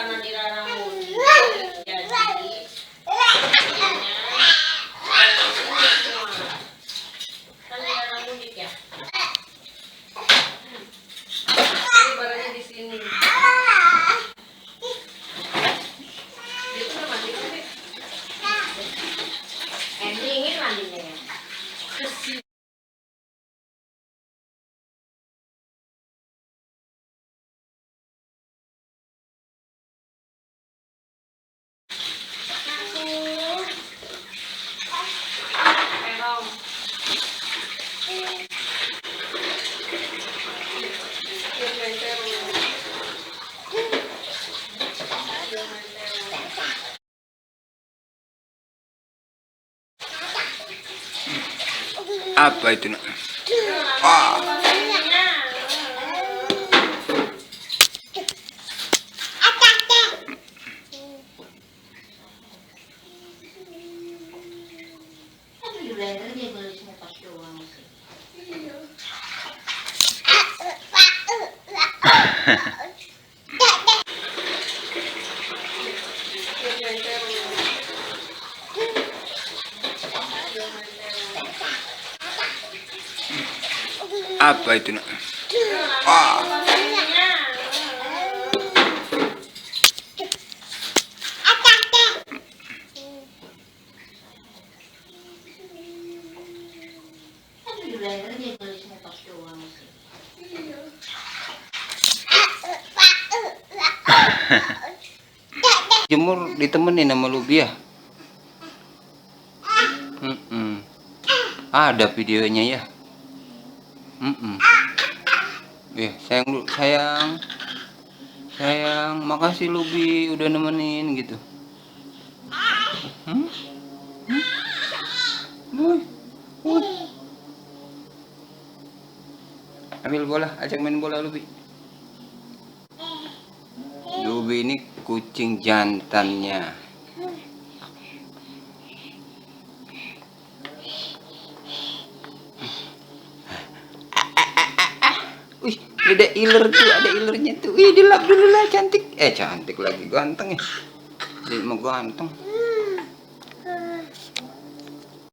karena dilarang mudik, jadi akhirnya semua kan dilarang mudik ya. Jadi barangnya di sini. Itu udah mandi kan? Endingin mandinya ya. Apa itu nak? Ah. Apa itu nak? Ah. Jemur ditemenin sama Lubiah. Ada videonya ya. Ya, sayang, makasih Lubi udah nemenin gitu. Ambil bola, ajak main bola Lubi. Lubi ini kucing jantannya. Wih, ada iler tuh, ada ilernya tuh. Wih, dilap dulu lah, cantik. Cantik lagi, ganteng ya. Jadi mau ganteng.